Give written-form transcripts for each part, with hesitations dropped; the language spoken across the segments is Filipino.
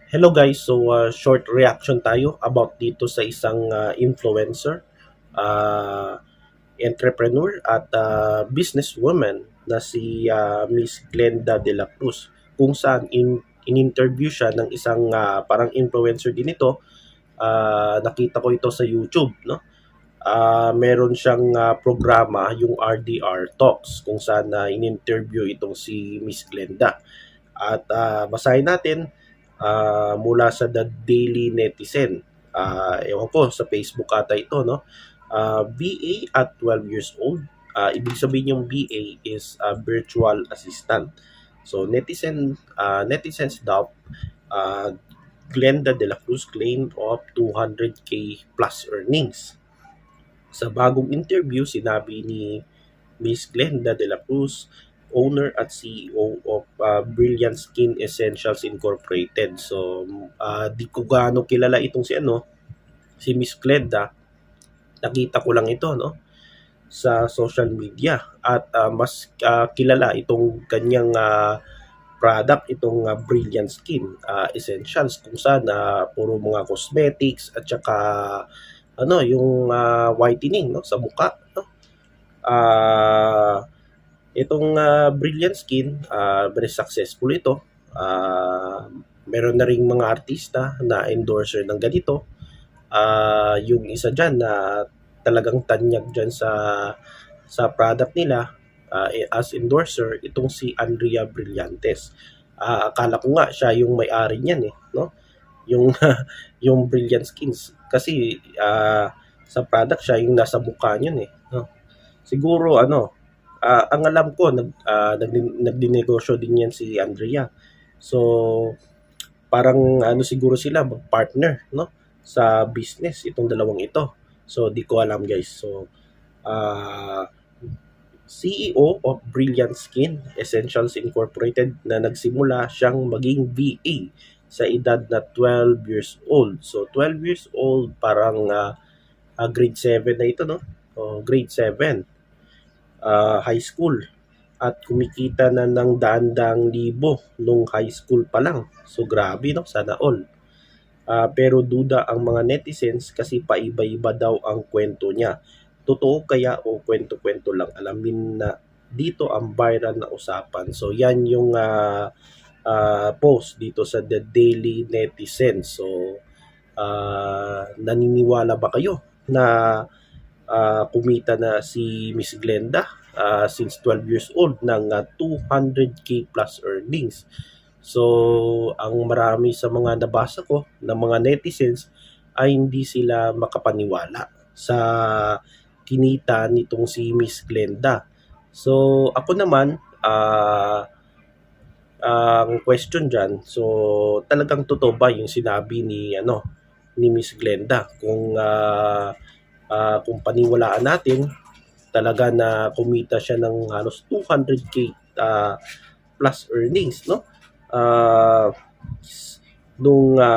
Hello guys, so short reaction tayo about dito sa isang influencer, uh, entrepreneur at businesswoman na si Miss Glenda De La Cruz, kung saan in-interview siya ng isang parang influencer din ito. Nakita ko ito sa YouTube, no? Meron siyang programa, yung RDR Talks, kung saan in-interview itong si Miss Glenda. At basahin natin mula sa The Daily Netizen. Ewan ko, sa Facebook ata ito, no? VA at 12 years old. Ibig sabihin yung VA is virtual assistant. So, netizens doubt Glenda De La Cruz claim of 200k plus earnings. Sa bagong interview, sinabi ni Miss Glenda De La Cruz, owner at CEO of Brilliant Skin Essentials Incorporated. So, di ko gaano kilala itong si Miss Glenda. Nakita ko lang ito, no, sa social media. At mas kilala itong kanyang product, itong Brilliant Skin Essentials, kung saan puro mga cosmetics at saka yung whitening, no, sa mukha, no. Itong Brilliant Skin, very successful ito. Meron na ring mga artista na endorser ng ganito. Yung isa dyan na talagang tanyag dyan sa product nila as endorser, itong si Andrea Brillantes. Akala ko nga siya yung may-ari niyan no? Yung yung Brilliant Skins kasi sa product siya yung nasa mukha niyan no? Siguro ang alam ko nagdinegosyo din yan si Andrea. So parang siguro sila mag-partner, no, sa business itong dalawang ito. So di ko alam guys. So CEO of Brilliant Skin Essentials Incorporated na nagsimula siyang maging VA sa edad na 12 years old. So 12 years old, parang grade 7 na ito, no? Grade 7, high school. At kumikita na ng daan-daang libo nung high school pa lang. So grabe, no? Sana all. Pero duda ang mga netizens kasi paiba-iba daw ang kwento niya. Totoo kaya o kwento-kwento lang? Alamin na dito ang viral na usapan. So yan yung post dito sa The Daily Netizen. So naniniwala ba kayo na kumita na si Miss Glenda since 12 years old ng 200k plus earnings? So, ang marami sa mga nabasa ko ng mga netizens ay hindi sila makapaniwala sa kinita nitong si Miss Glenda. So, ako naman, ang question dyan, so talagang totoo ba yung sinabi ni Miss Glenda? Kung paniwalaan natin, talaga na kumita siya ng halos 200k plus earnings, no? Nung 12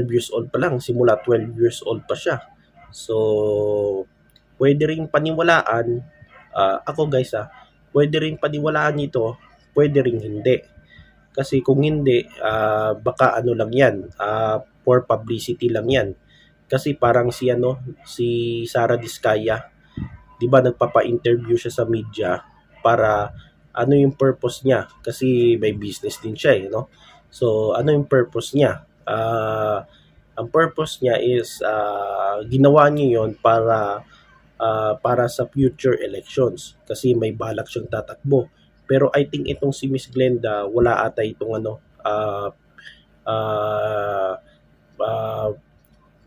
years old pa lang, simula 12 years old pa siya. So, pwede ring paniwalaan, ako guys pwede ring paniwalaan ito, pwede ring hindi. Kasi kung hindi, baka lang yan, for publicity lang yan. Kasi parang si Sara Diskaya, 'di ba nagpapa-interview siya sa media para yung purpose niya? Kasi may business din siya no. So ano yung purpose niya? Ang purpose niya is ginawa niya 'yon para sa future elections kasi may balak siyang tatakbo. Pero I think itong si Miss Glenda, wala ata itong uh, uh,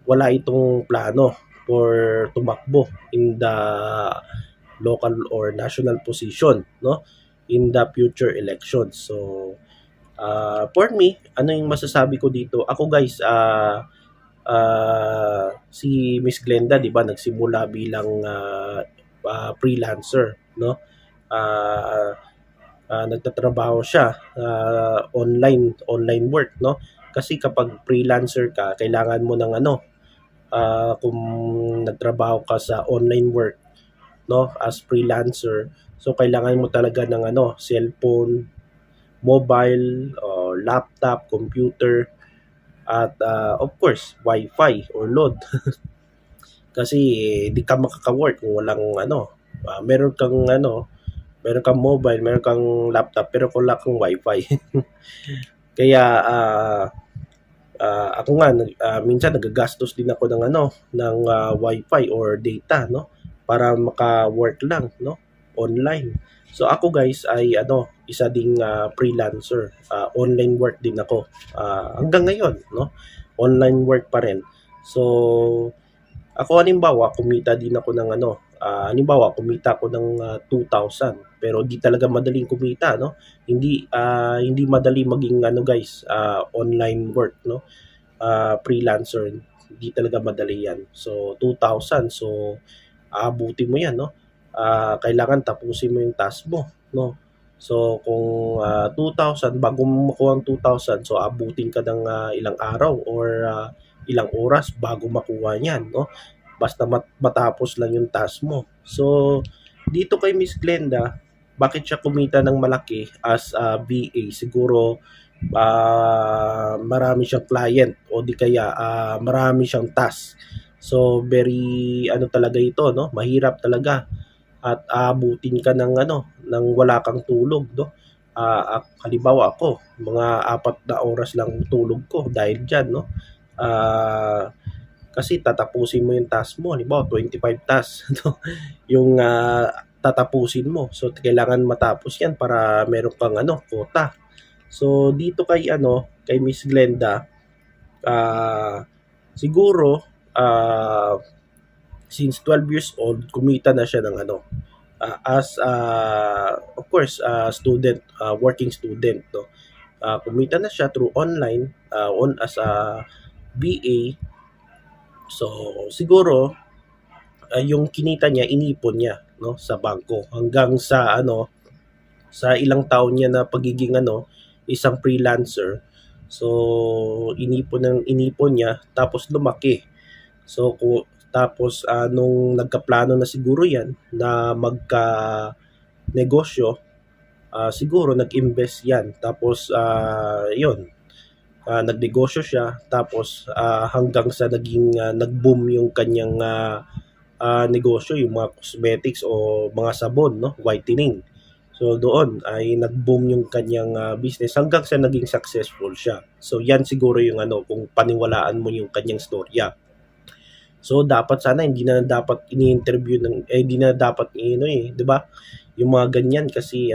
wala itong plano for tumakbo in the local or national position, no, in the future elections. So for me, ano yung masasabi ko dito? Ako guys, si Miss Glenda, 'di ba, nagsimula bilang freelancer, no? Nagtatrabaho siya online work, no? Kasi kapag freelancer ka, kailangan mo ng kung nagtrabaho ka sa online work, no, as freelancer, so kailangan mo talaga ng cellphone, mobile or laptop, computer, at of course, wifi or load. Kasi di ka makaka-work kung walang meron kang mobile, meron kang laptop, pero kung wala kang wifi. Kaya ako nga minsan nagagastos din ako ng wifi or data, no, para maka-work lang, no, online. So ako guys ay isa ding freelancer. Online work din ako. Hanggang ngayon, no. Online work pa rin. So ako halimbawa kumita din ako ng kumita ako ng 2,000, pero di talaga madaling kumita, no. Hindi madali maging guys, online work, no. Freelancer, hindi talaga madali 'yan. So 2,000, so aabutin mo 'yan, no. Kailangan tapusin mo yung task mo, no. So kung 2,000 bago mo makuha ang 2,000, so abutin ka ng ilang araw or ilang oras bago makuha niyan, no. Basta matapos lang yung task mo. So dito kay Miss Glenda, bakit siya kumita ng malaki as a VA? Siguro marami siyang client o di kaya marami siyang task. So very talaga ito, no, mahirap talaga at aabutin ka ng wala kang tulog, no. Halimbawa ako, mga 4 na oras lang tulog ko dahil diyan, no. Kasi tatapusin mo yung task mo, halimbawa 25 tasks, no, yung tatapusin mo. So kailangan matapos 'yan para meron kang quota. So dito kay Miss Glenda, siguro since 12 years old kumita na siya ng as of course student, working student, no. Kumita na siya through online as a BA. So siguro yung kinita niya inipon niya, no, sa bangko hanggang sa sa ilang taon niya na pagiging isang freelancer. So inipon niya tapos lumaki. So tapos nung nagkaplano na siguro 'yan na magka negosyo, siguro nag-invest 'yan. Tapos 'yun, nagnegosyo siya tapos hanggang sa nag-boom yung kanyang negosyo, yung mga cosmetics o mga sabon, no, whitening. So doon ay nag-boom yung kanyang business hanggang sa naging successful siya. So yan siguro yung kung paniwalaan mo yung kanyang storya. So dapat sana hindi na dapat ini-interview hindi na dapat 'di ba? Yung mga ganyan kasi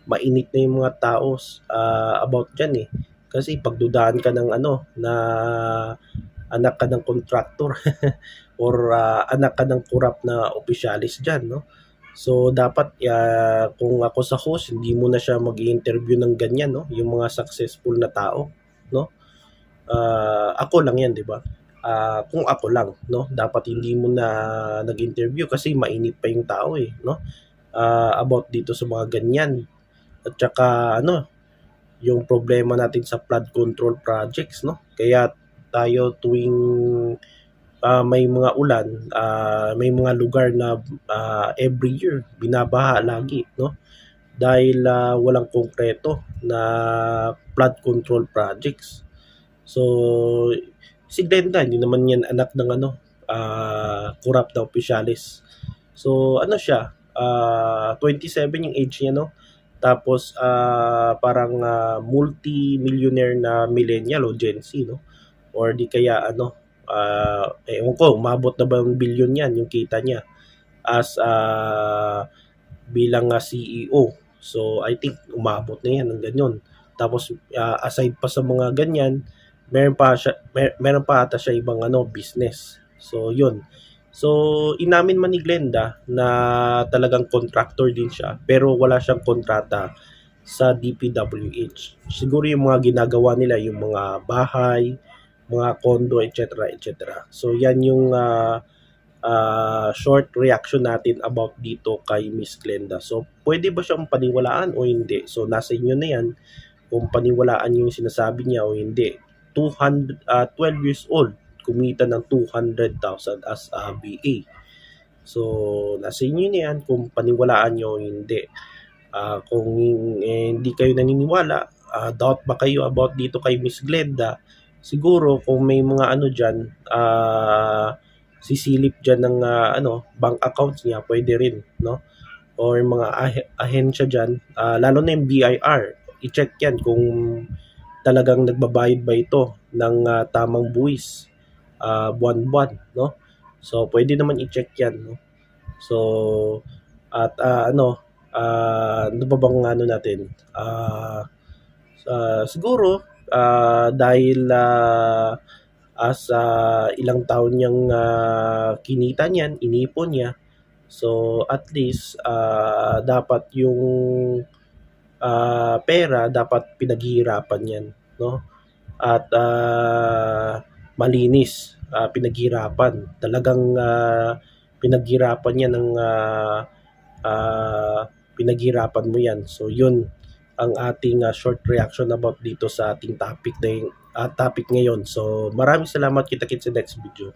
mainit na yung mga tao about diyan Kasi pagdudahan ka ng na anak ka ng contractor or anak ka ng corrupt na opisyalis diyan, no. So dapat kung ako sa host, hindi mo na siya mag-i-interview ng ganyan, no, yung mga successful na tao, no. Ako lang 'yan, 'di ba? Kung ako lang, no, dapat hindi mo na nag-interview kasi mainit pa yung tao no. About dito sa mga ganyan. At saka yung problema natin sa flood control projects, no. Kaya tayo tuwing may mga ulan, may mga lugar na every year binabaha lagi, no. Dahil walang konkreto na flood control projects. So si Glenda hindi naman yan anak ng corrupt na opisyalis. So siya, 27 yung age niya, no. Tapos parang multi-millionaire na millennial o Gen Z, no. Or di kaya ewan ko, umabot na ba ng billion yan yung kita niya as bilang CEO. So I think umabot na yan ng ganyan. Tapos aside pa sa mga ganyan, meron pa ata siya ibang business. So yun. So inamin man ni Glenda na talagang contractor din siya, pero wala siyang kontrata sa DPWH. Siguro yung mga ginagawa nila, yung mga bahay, mga condo, etc. etc. So yan yung short reaction natin about dito kay Miss Glenda. So pwede ba siyang paniwalaan o hindi? So nasa inyo na yan kung paniwalaan yung sinasabi niya o hindi. 12 years old, kumita ng 200,000 as a BA. So nasa inyo na yan kung paniwalaan nyo o hindi. Kung hindi kayo naniniwala, doubt ba kayo about dito kay Miss Glenda? Siguro kung may mga ano diyan, sisilip diyan ng bank accounts niya, pwede rin, no? Or mga ahensya diyan, lalo na yung BIR. I-check 'yan kung talagang nagbabayad ba ito ng tamang buwis buwan-buwan, no? So pwede naman i-check 'yan, no? So at ano pa bang ano natin? Siguro dahil as ilang taon niyang kinita niyan, inipon niya. So at least dapat yung pera dapat pinaghihirapan 'yan, no? At malinis, pinaghirapan. Talagang pinaghirapan niya ng pinaghirapan mo 'yan. So 'yun ang ating short reaction about dito sa ating topic ngayon. So maraming salamat, kita-kits sa next video.